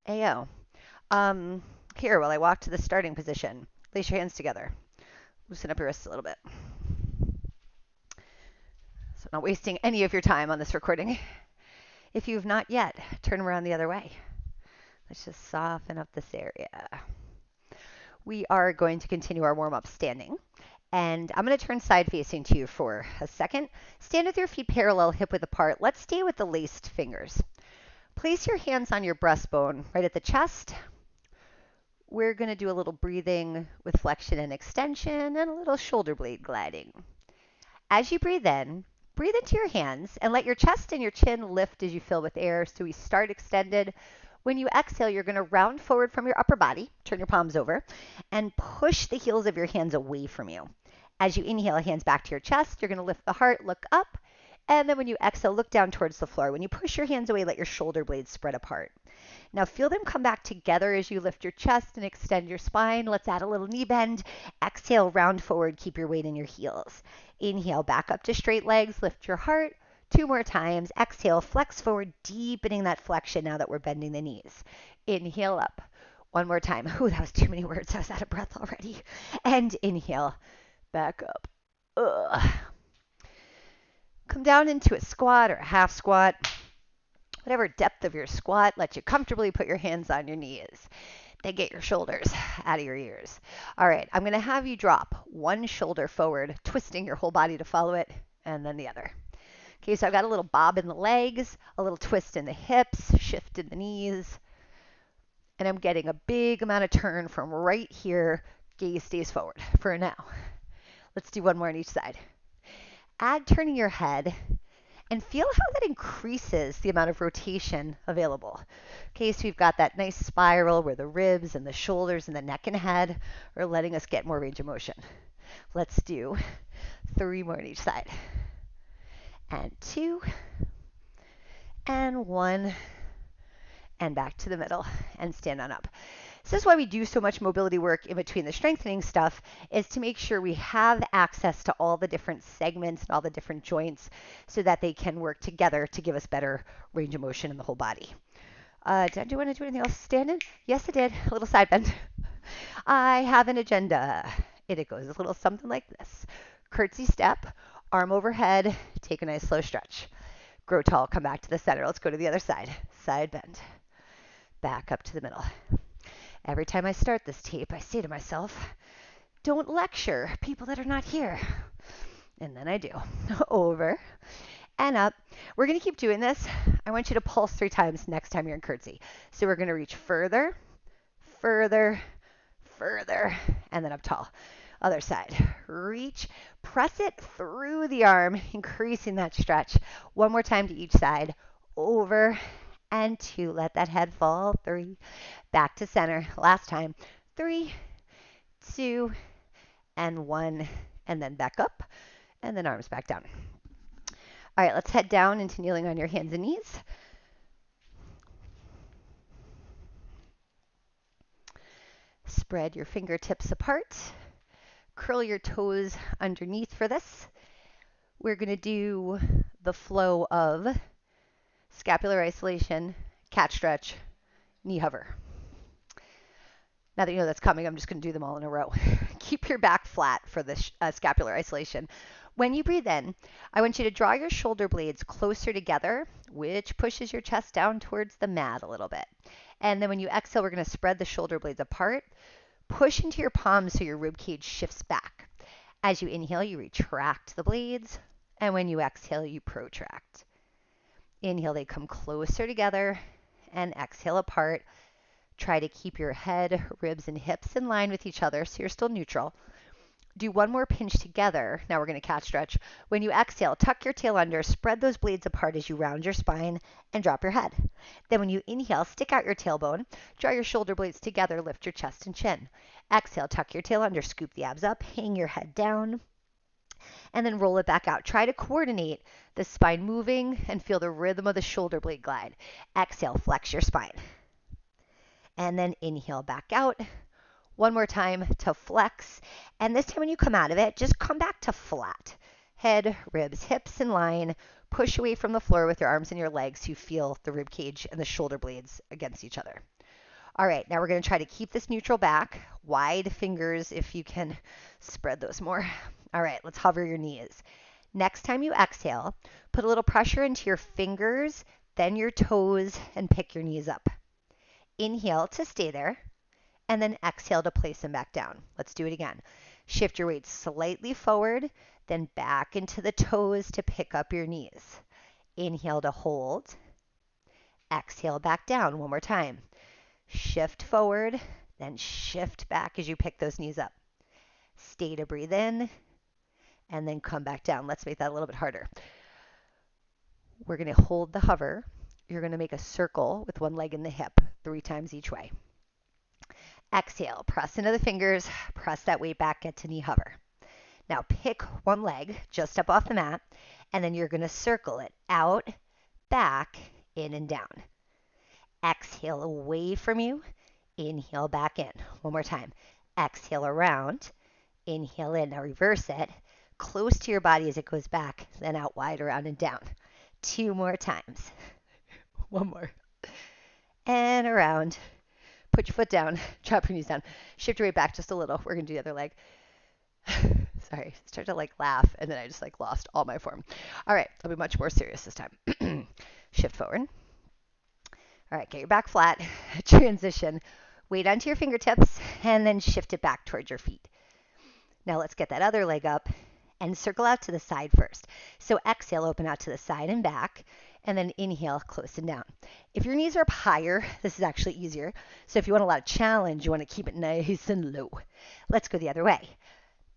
Ayo. Um, Here, while I walk to the starting position, place your hands together. Loosen up your wrists a little bit. So I'm not wasting any of your time on this recording. If you've not yet, turn around the other way. Let's just soften up this area. We are going to continue our warm-up standing. And I'm going to turn side facing to you for a second. Stand with your feet parallel, hip width apart. Let's stay with the laced fingers. Place your hands on your breastbone, right at the chest. We're going to do a little breathing with flexion and extension and a little shoulder blade gliding. As you breathe into your hands and let your chest and your chin lift as you fill with air. So we start extended. When you exhale, you're going to round forward from your upper body, turn your palms over, and push the heels of your hands away from you. As you inhale, hands back to your chest, you're going to lift the heart, look up, and then when you exhale, look down towards the floor. When you push your hands away, let your shoulder blades spread apart. Now feel them come back together as you lift your chest and extend your spine. Let's add a little knee bend. Exhale, round forward, keep your weight in your heels. Inhale, back up to straight legs, lift your heart. 2 more times. Exhale, flex forward, deepening that flexion now that we're bending the knees. Inhale up. 1 more time. Ooh, that was too many words. I was out of breath already. And inhale, back up. Ugh. Come down into a squat or a half squat. Whatever depth of your squat, let you comfortably put your hands on your knees. Then get your shoulders out of your ears. All right, I'm going to have you drop one shoulder forward, twisting your whole body to follow it, and then the other. Okay, so I've got a little bob in the legs, a little twist in the hips, shift in the knees, and I'm getting a big amount of turn from right here. Gaze stays forward for now. Let's do one more on each side. Add turning your head and feel how that increases the amount of rotation available. Okay, so we've got that nice spiral where the ribs and the shoulders and the neck and head are letting us get more range of motion. Let's do 3 more on each side. And 2, and 1, and back to the middle, and stand on up. So this is why we do so much mobility work in between the strengthening stuff, is to make sure we have access to all the different segments and all the different joints so that they can work together to give us better range of motion in the whole body. Did you want to do anything else standing? Yes, I did. A little side bend. I have an agenda. It goes a little something like this. Curtsy step, arm overhead, take a nice slow stretch. Grow tall, come back to the center. Let's go to the other side. Side bend. Back up to the middle. Every time I start this tape, I say to myself, don't lecture people that are not here. And then I do. Over and up. We're going to keep doing this. I want you to pulse 3 times next time you're in curtsy. So we're going to reach further, further, further, and then up tall. Other side. Reach. Press it through the arm, increasing that stretch. 1 more time to each side. Over and 2. Let that head fall. 3. Back to center. Last time. 3, 2, and 1. And then back up. And then arms back down. All right, let's head down into kneeling on your hands and knees. Spread your fingertips apart. Curl your toes underneath for this. We're going to do the flow of scapular isolation, cat stretch, knee hover. Now that you know that's coming, I'm just going to do them all in a row. Keep your back flat for this scapular isolation. When you breathe in, I want you to draw your shoulder blades closer together, which pushes your chest down towards the mat a little bit. And then when you exhale, we're going to spread the shoulder blades apart. Push into your palms so your rib cage shifts back. As you inhale, you retract the blades. And when you exhale, you protract. Inhale, they come closer together, and exhale apart. Try to keep your head, ribs, and hips in line with each other so you're still neutral. Do 1 more pinch together. Now we're going to cat stretch. When you exhale, tuck your tail under, spread those blades apart as you round your spine, and drop your head. Then when you inhale, stick out your tailbone, draw your shoulder blades together, lift your chest and chin. Exhale, tuck your tail under, scoop the abs up, hang your head down, and then roll it back out. Try to coordinate the spine moving and feel the rhythm of the shoulder blade glide. Exhale, flex your spine. And then inhale back out. 1 more time to flex. And this time when you come out of it, just come back to flat. Head, ribs, hips in line. Push away from the floor with your arms and your legs so you feel the rib cage and the shoulder blades against each other. All right, now we're going to try to keep this neutral back. Wide fingers if you can spread those more. All right, let's hover your knees. Next time you exhale, put a little pressure into your fingers, then your toes, and pick your knees up. Inhale to stay there, and then exhale to place them back down. Let's do it again. Shift your weight slightly forward, then back into the toes to pick up your knees. Inhale to hold. Exhale back down one more time. Shift forward, then shift back as you pick those knees up. Stay to breathe in, and then come back down. Let's make that a little bit harder. We're going to hold the hover. You're going to make a circle with one leg in the hip 3 times each way. Exhale, press into the fingers, press that weight back, get to knee hover. Now pick one leg just up off the mat, and then you're going to circle it out, back, in and down. Exhale away from you, inhale back in. One more time. Exhale around, inhale in. Now reverse it, close to your body as it goes back, then out wide, around and down. 2 more times. One more. And around. Put your foot down, drop your knees down. Shift your weight back just a little. We're going to do the other leg. Sorry, started to laugh, and then I just lost all my form. All right, I'll be much more serious this time. Shift forward. All right, get your back flat. Transition. Weight onto your fingertips, and then shift it back towards your feet. Now let's get that other leg up and circle out to the side first. So exhale, open out to the side and back, and then inhale, close and down. If your knees are up higher, this is actually easier. So if you want a lot of challenge, you want to keep it nice and low. Let's go the other way.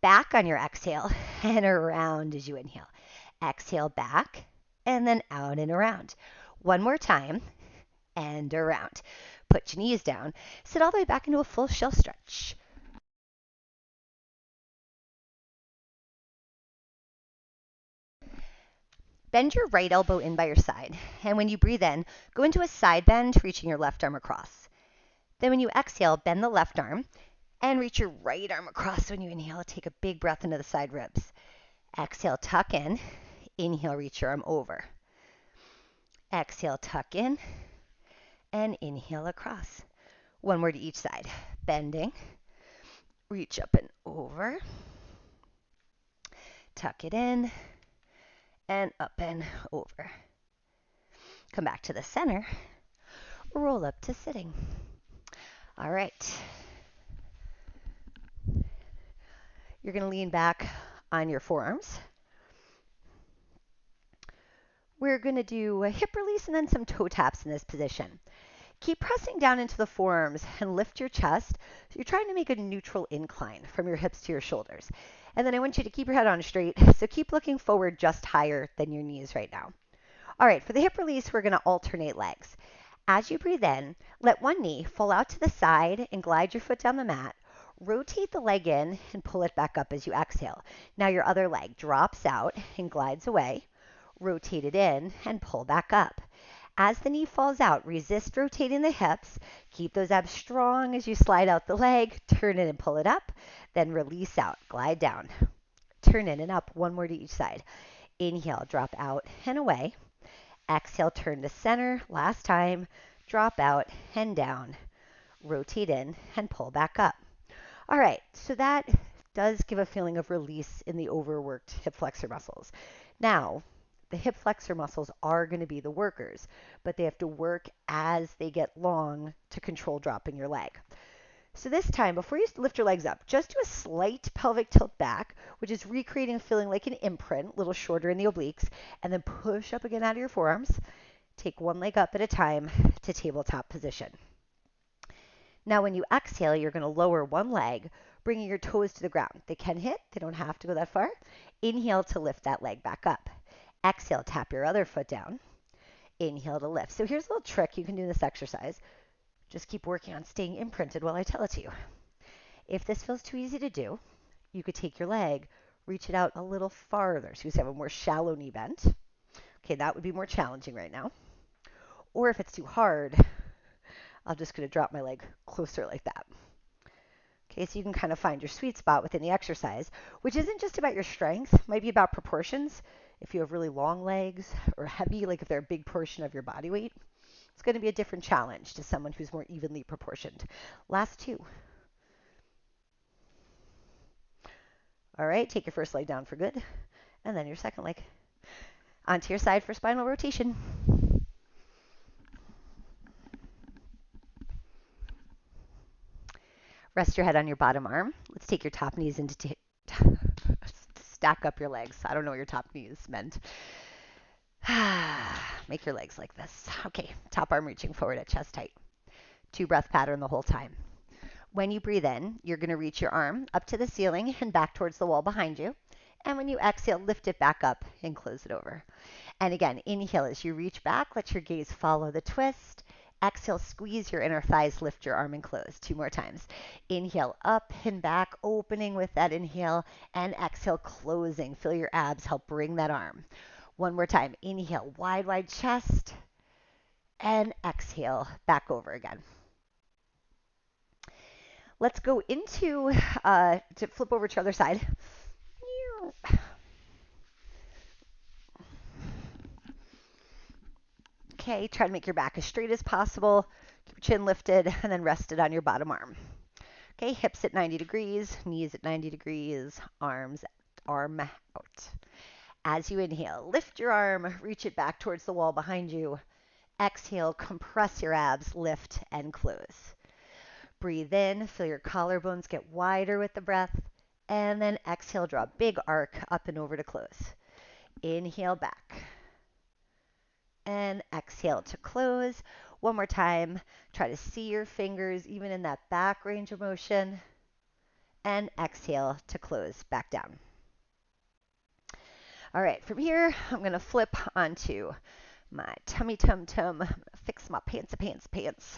Back on your exhale and around as you inhale. Exhale back and then out and around. One more time and around. Put your knees down. Sit all the way back into a full shell stretch. Bend your right elbow in by your side, and when you breathe in, go into a side bend, reaching your left arm across. Then when you exhale, bend the left arm and reach your right arm across. When you inhale, take a big breath into the side ribs. Exhale, tuck in. Inhale, reach your arm over. Exhale, tuck in, and inhale across. One more to each side. Bending, reach up and over. Tuck it in, and up and over. Come back to the center. Roll up to sitting. All right. You're going to lean back on your forearms. We're going to do a hip release and then some toe taps in this position. Keep pressing down into the forearms and lift your chest. So you're trying to make a neutral incline from your hips to your shoulders. And then I want you to keep your head on straight. So keep looking forward just higher than your knees right now. All right, for the hip release, we're going to alternate legs. As you breathe in, let one knee fall out to the side and glide your foot down the mat. Rotate the leg in and pull it back up as you exhale. Now your other leg drops out and glides away. Rotate it in and pull back up. As the knee falls out, resist rotating the hips. Keep those abs strong as you slide out the leg. Turn it and pull it up. Then release out. Glide down. Turn in and up. One more to each side. Inhale, drop out and away. Exhale, turn to center. Last time. Drop out and down. Rotate in and pull back up. All right, so that does give a feeling of release in the overworked hip flexor muscles. Now, the hip flexor muscles are going to be the workers, but they have to work as they get long to control dropping your leg. So this time, before you lift your legs up, just do a slight pelvic tilt back, which is recreating a feeling like an imprint, a little shorter in the obliques, and then push up again out of your forearms. Take one leg up at a time to tabletop position. Now when you exhale, you're going to lower one leg, bringing your toes to the ground. They can hit, they don't have to go that far. Inhale to lift that leg back up. Exhale, tap your other foot down. Inhale to lift. So here's a little trick you can do in this exercise. Just keep working on staying imprinted while I tell it to you. If this feels too easy to do, you could take your leg, reach it out a little farther. So you have a more shallow knee bend. Okay, that would be more challenging right now. Or if it's too hard, I'm just going to drop my leg closer like that. Okay, so you can kind of find your sweet spot within the exercise, which isn't just about your strength, it might be about proportions. If you have really long legs or heavy, like if they're a big portion of your body weight, It's going to be a different challenge to someone who's more evenly proportioned. Last 2. All right, take your first leg down for good, and then your second leg. Onto your side for spinal rotation. Rest your head on your bottom arm. Let's take your top knees into stack up your legs. I don't know what your top knees meant. Make your legs like this. Okay, top arm reaching forward at chest height. 2 breath pattern the whole time. When you breathe in, you're going to reach your arm up to the ceiling and back towards the wall behind you. And when you exhale, lift it back up and close it over. And again, inhale as you reach back, let your gaze follow the twist. Exhale, squeeze your inner thighs, lift your arm and close. 2 more times. Inhale up and back, opening with that inhale, and exhale, closing. Feel your abs help bring that arm. 1 more time. Inhale, wide, wide chest, and exhale, back over again. Let's go into, to flip over to the other side. Okay, try to make your back as straight as possible. Keep your chin lifted and then rest it on your bottom arm. Okay, hips at 90 degrees, knees at 90 degrees, arm out. As you inhale, lift your arm, reach it back towards the wall behind you. Exhale, compress your abs, lift and close. Breathe in, feel your collarbones get wider with the breath, and then exhale, draw a big arc up and over to close. Inhale back, and exhale to close. 1 more time, try to see your fingers even in that back range of motion, and exhale to close back down. All right, from here, I'm going to flip onto my tummy tum-tum, fix my pants.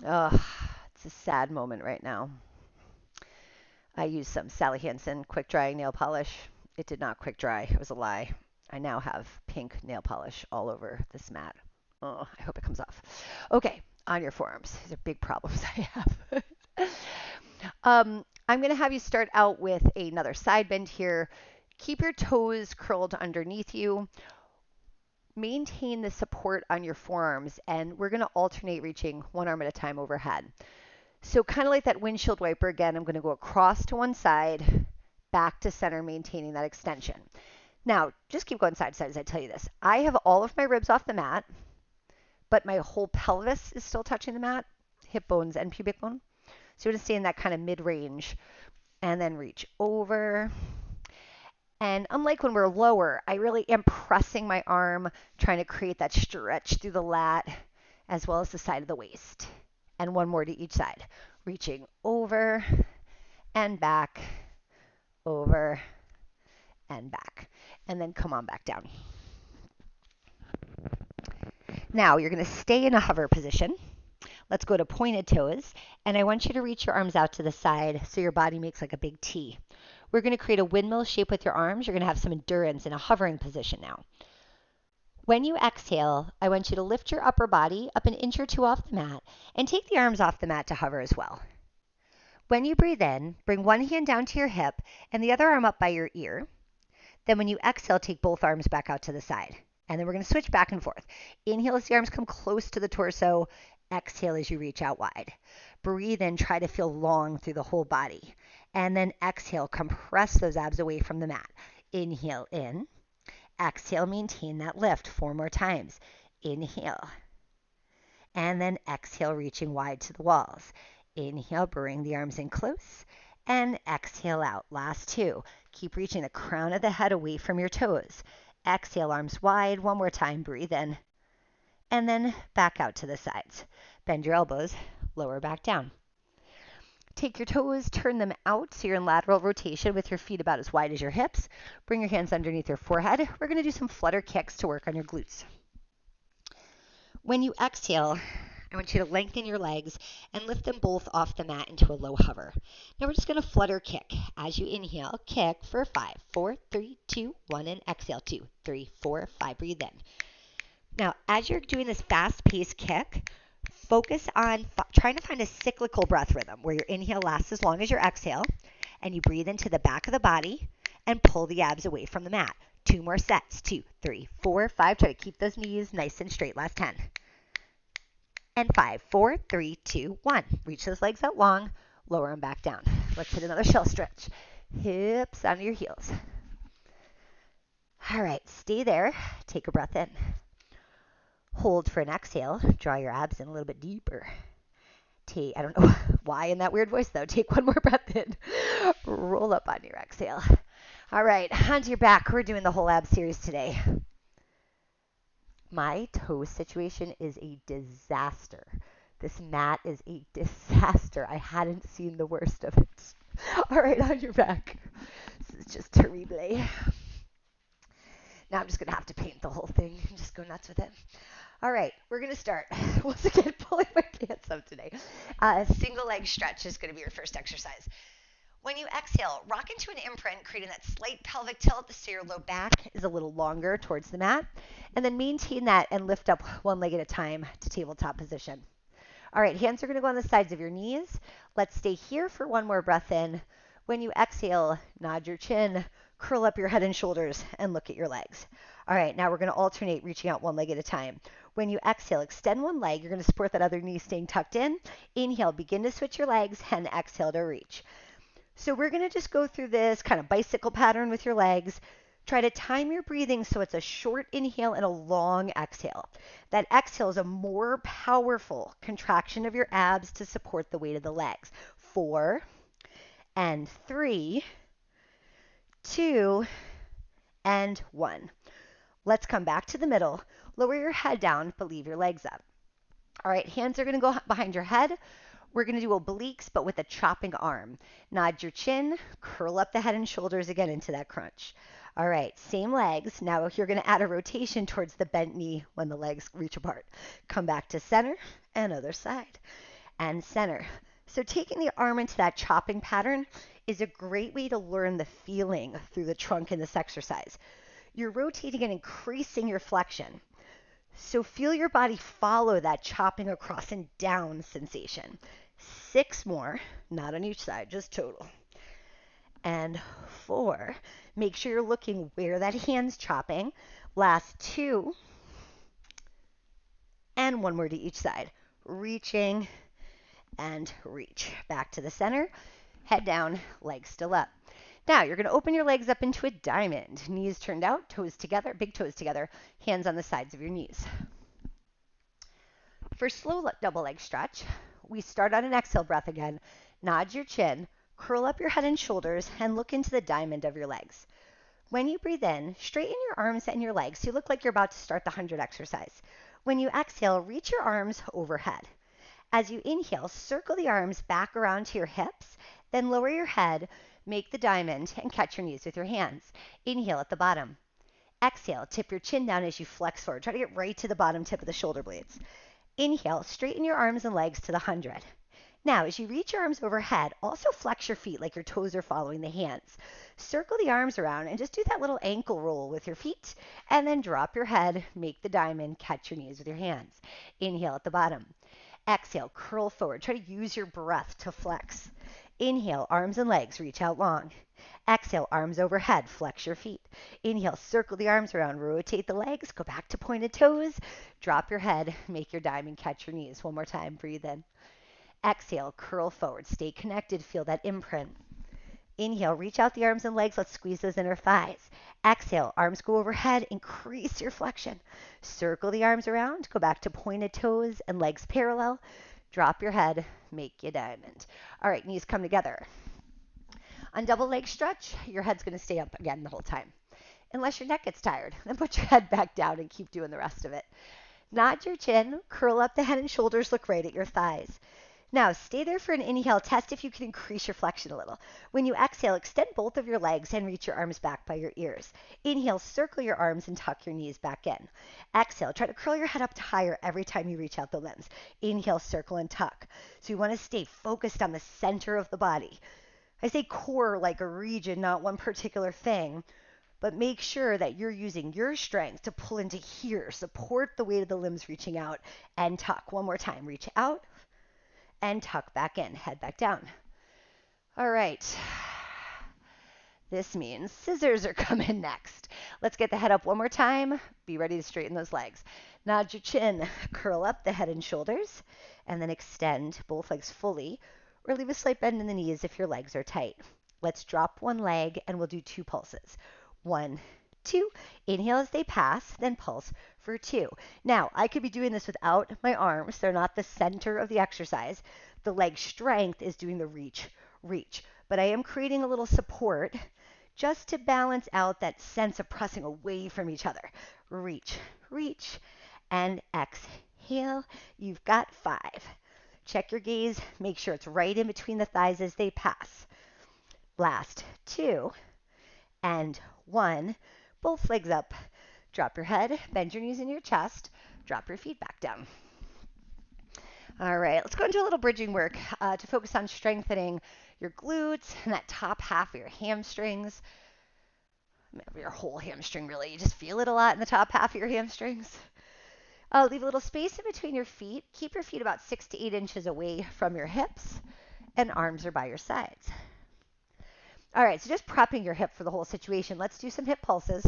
Oh, it's a sad moment right now. I used some Sally Hansen quick drying nail polish. It did not quick dry. It was a lie. I now have pink nail polish all over this mat. Oh, I hope it comes off. Okay, on your forearms. These are big problems I have. I'm going to have you start out with another side bend here. Keep your toes curled underneath you. Maintain the support on your forearms, and we're going to alternate reaching 1 arm at a time overhead. So kind of like that windshield wiper again, I'm going to go across to one side, back to center, maintaining that extension. Now, just keep going side to side as I tell you this. I have all of my ribs off the mat, but my whole pelvis is still touching the mat, hip bones and pubic bone. So you're going to stay in that kind of mid-range, and then reach over. And unlike when we're lower, I really am pressing my arm, trying to create that stretch through the lat, as well as the side of the waist. And 1 more to each side. Reaching over and back, over and back. And then come on back down. Now you're going to stay in a hover position. Let's go to pointed toes. And I want you to reach your arms out to the side so your body makes like a big T. We're going to create a windmill shape with your arms. You're going to have some endurance in a hovering position now. When you exhale, I want you to lift your upper body up 1 inch or 2 off the mat and take the arms off the mat to hover as well. When you breathe in, bring one hand down to your hip and the other arm up by your ear. Then when you exhale, take both arms back out to the side. And then we're going to switch back and forth. Inhale as the arms come close to the torso. Exhale as you reach out wide. Breathe in, try to feel long through the whole body. And then exhale, compress those abs away from the mat. Inhale in. Exhale, maintain that lift 4 more times. Inhale. And then exhale, reaching wide to the walls. Inhale, bring the arms in close. And exhale out. Last 2. Keep reaching the crown of the head away from your toes. Exhale, arms wide. 1 more time. Breathe in. And then back out to the sides. Bend your elbows, lower back down. Take your toes, turn them out so you're in lateral rotation with your feet about as wide as your hips. Bring your hands underneath your forehead. We're going to do some flutter kicks to work on your glutes. When you exhale, I want you to lengthen your legs and lift them both off the mat into a low hover. Now we're just going to flutter kick. As you inhale, kick for 5, 4, 3, 2, 1, and exhale 2, 3, 4, 5. Breathe in. Now, as you're doing this fast-paced kick, focus on trying to find a cyclical breath rhythm where your inhale lasts as long as your exhale, and you breathe into the back of the body and pull the abs away from the mat. 2 more sets. 2, 3, 4, 5. Try to keep those knees nice and straight. Last 10. And 5, 4, 3, 2, 1. Reach those legs out long. Lower them back down. Let's hit another shell stretch. Hips onto your heels. All right, stay there. Take a breath in. Hold for an exhale. Draw your abs in a little bit deeper. I don't know why in that weird voice though. Take one more breath in. Roll up on your exhale. All right, onto your back. We're doing the whole ab series today. My toe situation is a disaster. This mat is a disaster. I hadn't seen the worst of it. All right, on your back. This is just terrible. Now I'm just going to have to paint the whole thing and just go nuts with it. All right, we're going to start. Once again, pulling my pants up today. Single leg stretch is going to be your first exercise. When you exhale, rock into an imprint, creating that slight pelvic tilt so your low back is a little longer towards the mat. And then maintain that and lift up one leg at a time to tabletop position. All right, hands are going to go on the sides of your knees. Let's stay here for one more breath in. When you exhale, nod your chin, curl up your head and shoulders, and look at your legs. All right, now we're going to alternate reaching out one leg at a time. When you exhale, extend one leg. You're going to support that other knee staying tucked in. Inhale, begin to switch your legs, and exhale to reach. So we're going to just go through this kind of bicycle pattern with your legs. Try to time your breathing so it's a short inhale and a long exhale. That exhale is a more powerful contraction of your abs to support the weight of the legs. 4 and 3, 2 and 1. Let's come back to the middle. Lower your head down, but leave your legs up. All right, hands are going to go behind your head. We're going to do obliques, but with a chopping arm. Nod your chin, curl up the head and shoulders again into that crunch. All right, same legs. Now you're going to add a rotation towards the bent knee when the legs reach apart. Come back to center and other side and center. So taking the arm into that chopping pattern is a great way to learn the feeling through the trunk in this exercise. You're rotating and increasing your flexion. So feel your body follow that chopping across and down sensation. 6 more, not on each side, just total. And 4. Make sure you're looking where that hand's chopping. Last 2. And 1 more to each side. Reaching and reach. Back to the center. Head down, legs still up. Now you're going to open your legs up into a diamond. Knees turned out, toes together, big toes together, hands on the sides of your knees. For slow double leg stretch, we start on an exhale breath again. Nod your chin, curl up your head and shoulders, and look into the diamond of your legs. When you breathe in, straighten your arms and your legs so you look like you're about to start the 100 exercise. When you exhale, reach your arms overhead. As you inhale, circle the arms back around to your hips, then lower your head, make the diamond, and catch your knees with your hands. Inhale at the bottom. Exhale, tip your chin down as you flex forward. Try to get right to the bottom tip of the shoulder blades. Inhale, straighten your arms and legs to the 100. Now, as you reach your arms overhead, also flex your feet like your toes are following the hands. Circle the arms around and just do that little ankle roll with your feet, and then drop your head, make the diamond, catch your knees with your hands. Inhale at the bottom. Exhale, curl forward. Try to use your breath to flex. Inhale, arms and legs, reach out long. Exhale, arms overhead, flex your feet. Inhale, circle the arms around, rotate the legs, go back to pointed toes, drop your head, make your diamond, catch your knees. One more time, breathe in. Exhale, curl forward, stay connected, feel that imprint. Inhale, reach out the arms and legs, let's squeeze those inner thighs. Exhale, arms go overhead, increase your flexion. Circle the arms around, go back to pointed toes and legs parallel. Drop your head, make your diamond. All right, knees come together. On double leg stretch, your head's going to stay up again the whole time. Unless your neck gets tired, then put your head back down and keep doing the rest of it. Nod your chin, curl up the head and shoulders, look right at your thighs. Now, stay there for an inhale. Test if you can increase your flexion a little. When you exhale, extend both of your legs and reach your arms back by your ears. Inhale, circle your arms and tuck your knees back in. Exhale, try to curl your head up to higher every time you reach out the limbs. Inhale, circle and tuck. So you want to stay focused on the center of the body. I say core like a region, not one particular thing, but make sure that you're using your strength to pull into here. Support the weight of the limbs reaching out and tuck. One more time, reach out and tuck back in, head back down. All right. This means scissors are coming next. Let's get the head up one more time. Be ready to straighten those legs. Nod your chin, curl up the head and shoulders, and then extend both legs fully, or leave a slight bend in the knees if your legs are tight. Let's drop one leg and we'll do 2 pulses. 1, 2. Inhale as they pass, then pulse for 2. Now, I could be doing this without my arms. They're not the center of the exercise. The leg strength is doing the reach. But I am creating a little support just to balance out that sense of pressing away from each other. Reach, and exhale. You've got 5. Check your gaze. Make sure it's right in between the thighs as they pass. Last 2 and 1. Both legs up. Drop your head, bend your knees in your chest, drop your feet back down. All right, let's go into a little bridging work to focus on strengthening your glutes and that top half of your hamstrings. Your whole hamstring, really. You just feel it a lot in the top half of your hamstrings. Leave a little space in between your feet. Keep your feet about 6 to 8 inches away from your hips, and arms are by your sides. All right, so just prepping your hip for the whole situation. Let's do some hip pulses.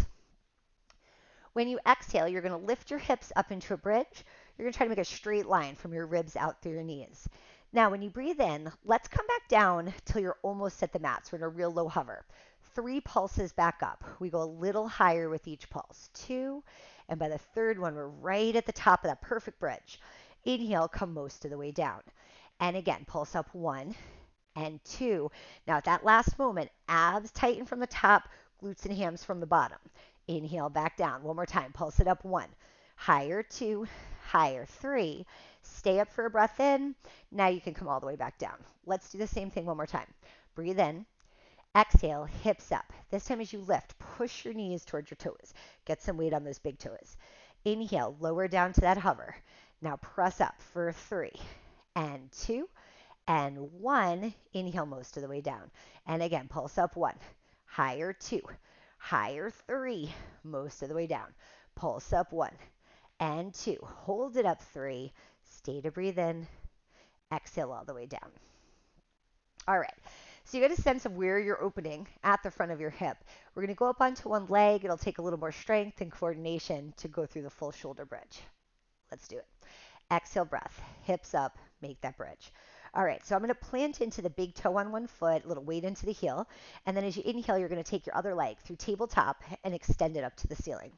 When you exhale, you're going to lift your hips up into a bridge. You're going to try to make a straight line from your ribs out through your knees. Now, when you breathe in, let's come back down till you're almost at the mat. So we're in a real low hover. 3 pulses back up. We go a little higher with each pulse. 2, and by the 3rd one, we're right at the top of that perfect bridge. Inhale, come most of the way down. And again, pulse up 1 and 2. Now, at that last moment, abs tighten from the top, glutes and hams from the bottom. Inhale, back down. One more time. Pulse it up 1. Higher 2, higher 3. Stay up for a breath in. Now you can come all the way back down. Let's do the same thing one more time. Breathe in. Exhale, hips up. This time as you lift, push your knees towards your toes. Get some weight on those big toes. Inhale, lower down to that hover. Now press up for 3 and 2 and 1. Inhale most of the way down. And again, pulse up 1. Higher 2. Higher 3, most of the way down. Pulse up 1 and 2. Hold it up 3. Stay to breathe in. Exhale all the way down. All right. So you get a sense of where you're opening at the front of your hip. We're going to go up onto one leg. It'll take a little more strength and coordination to go through the full shoulder bridge. Let's do it. Exhale, breath. Hips up. Make that bridge. All right, so I'm going to plant into the big toe on one foot, a little weight into the heel, and then as you inhale, you're going to take your other leg through tabletop and extend it up to the ceiling.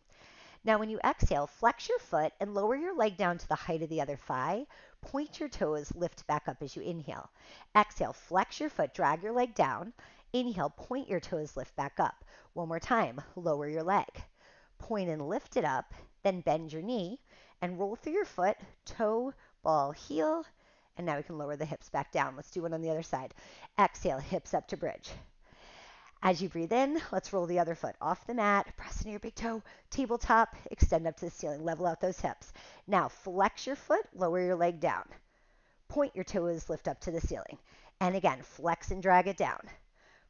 Now, when you exhale, flex your foot and lower your leg down to the height of the other thigh. Point your toes, lift back up as you inhale. Exhale, flex your foot, drag your leg down. Inhale, point your toes, lift back up. One more time, lower your leg. Point and lift it up, then bend your knee and roll through your foot, toe, ball, heel. And now we can lower the hips back down. Let's do one on the other side. Exhale, hips up to bridge. As you breathe in, let's roll the other foot off the mat, press into your big toe, tabletop, extend up to the ceiling, level out those hips. Now flex your foot, lower your leg down. Point your toes, lift up to the ceiling. And again, flex and drag it down.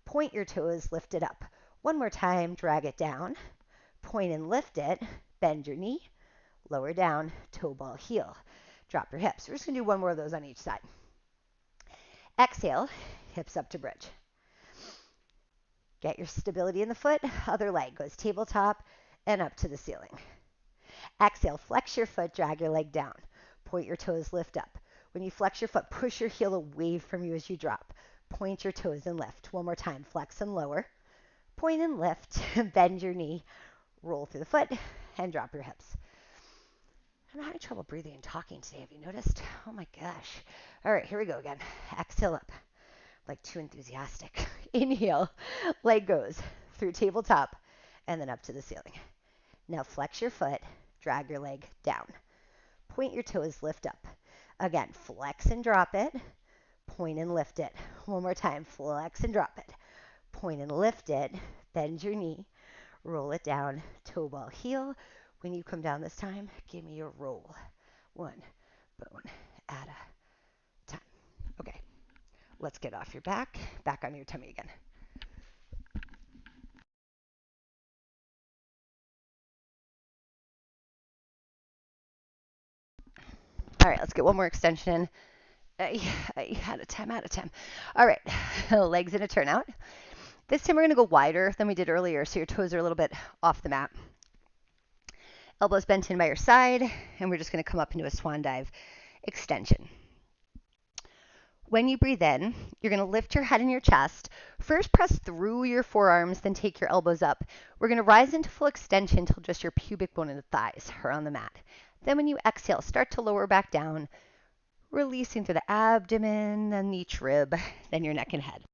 Point your toes, lift it up. One more time, drag it down. Point and lift it, bend your knee, lower down, toe, ball, heel. Drop your hips. We're just going to do one more of those on each side. Exhale, hips up to bridge. Get your stability in the foot. Other leg goes tabletop and up to the ceiling. Exhale, flex your foot, drag your leg down. Point your toes, lift up. When you flex your foot, push your heel away from you as you drop. Point your toes and lift. One more time, flex and lower. Point and lift, bend your knee, roll through the foot, and drop your hips. I'm having trouble breathing and talking today. Have you noticed? Oh my gosh. All right, here we go again. Exhale up. Like too enthusiastic. Inhale. Leg goes through tabletop and then up to the ceiling. Now flex your foot. Drag your leg down. Point your toes. Lift up. Again, flex and drop it. Point and lift it. One more time. Flex and drop it. Point and lift it. Bend your knee. Roll it down. Toe, ball, heel. When you come down this time, give me a roll. 1 bone at a time. Okay, let's get off your back on your tummy again. All right, let's get one more extension. Out of 10. All right, legs in a turnout. This time we're going to go wider than we did earlier, so your toes are a little bit off the mat. Elbows bent in by your side, and we're just going to come up into a swan dive extension. When you breathe in, you're going to lift your head and your chest. First, press through your forearms, then take your elbows up. We're going to rise into full extension until just your pubic bone and the thighs are on the mat. Then when you exhale, start to lower back down, releasing through the abdomen and each rib, then your neck and head.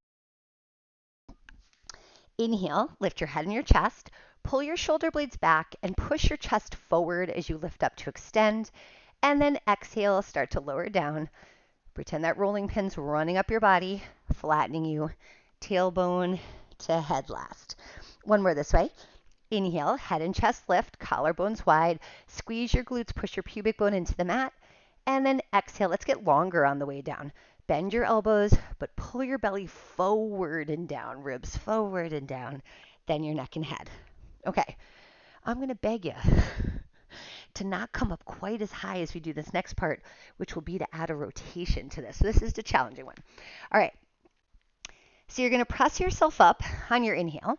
Inhale, lift your head and your chest. Pull your shoulder blades back and push your chest forward as you lift up to extend. And then exhale, start to lower down. Pretend that rolling pin's running up your body, flattening you, tailbone to head last. One more this way. Inhale, head and chest lift, collarbones wide. Squeeze your glutes, push your pubic bone into the mat. And then exhale, let's get longer on the way down. Bend your elbows, but pull your belly forward and down, ribs forward and down, then your neck and head. Okay, I'm going to beg you to not come up quite as high as we do this next part, which will be to add a rotation to this. So this is the challenging one. All right. So you're going to press yourself up on your inhale.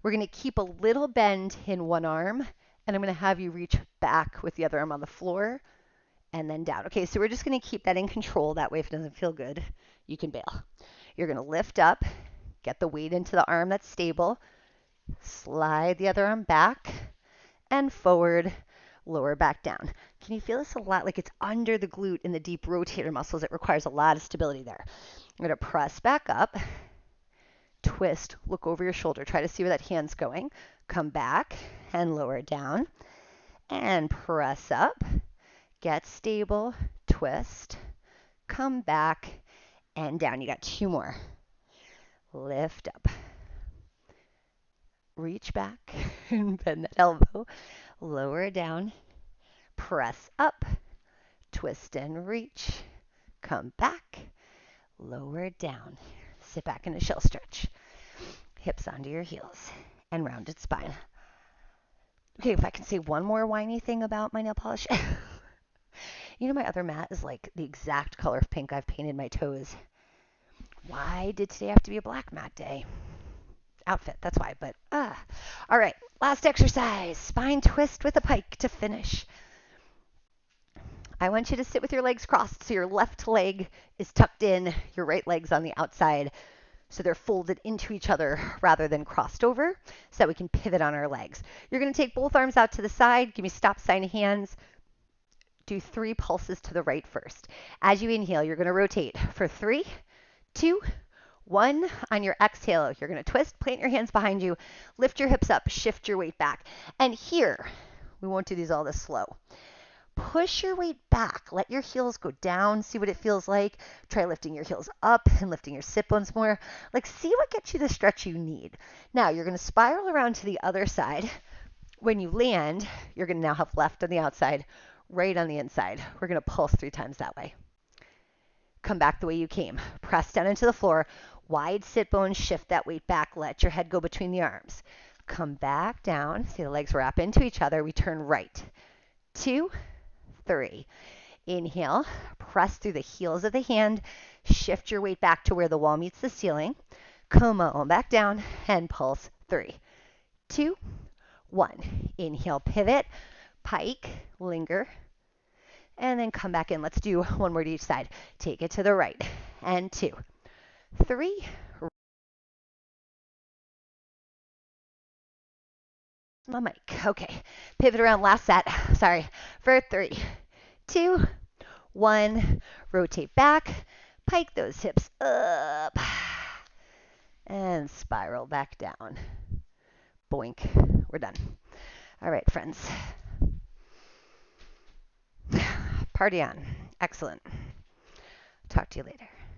We're going to keep a little bend in one arm, and I'm going to have you reach back with the other arm on the floor and then down. Okay, so we're just going to keep that in control. That way, if it doesn't feel good, you can bail. You're going to lift up, get the weight into the arm that's stable, slide the other arm back and forward, lower back down. Can you feel this a lot? Like it's under the glute in the deep rotator muscles. It requires a lot of stability there. I'm going to press back up, twist, look over your shoulder. Try to see where that hand's going. Come back and lower down and press up. Get stable, twist, come back and down. You got two more. Lift up. Reach back and bend that elbow. Lower down. Press up. Twist and reach. Come back. Lower down. Sit back in a shell stretch. Hips onto your heels and rounded spine. Okay, if I can say one more whiny thing about my nail polish. You know, my other mat is like the exact color of pink I've painted my toes. Why did today have to be a black mat day? Outfit, that's why, but all right, last exercise, spine twist with a pike to finish. I want you to sit with your legs crossed so your left leg is tucked in, your right leg's on the outside, so they're folded into each other rather than crossed over, so that we can pivot on our legs. You're going to take both arms out to the side, give me stop sign hands. Do 3 pulses to the right first. As you inhale, you're going to rotate for 3, 2, 1. On your exhale, you're going to twist, plant your hands behind you, lift your hips up, shift your weight back. And here, we won't do these all this slow. Push your weight back. Let your heels go down. See what it feels like. Try lifting your heels up and lifting your sit bones more. Like, see what gets you the stretch you need. Now, you're going to spiral around to the other side. When you land, you're going to now have left on the outside, right on the inside. We're going to pulse 3 times that way. Come back the way you came. Press down into the floor. Wide sit bones. Shift that weight back. Let your head go between the arms. Come back down. See the legs wrap into each other. We turn right. 2, 3. Inhale. Press through the heels of the hand. Shift your weight back to where the wall meets the ceiling. Come on back down and pulse 3, 2, 1. Inhale, pivot. Pike, linger, and then come back in. Let's do one more to each side. Take it to the right, and 2, 3. My mic. Okay, pivot around, last set. Sorry, for 3, 2, 1. Rotate back, pike those hips up, and spiral back down. Boink, we're done. All right, friends. Party on. Excellent. Talk to you later.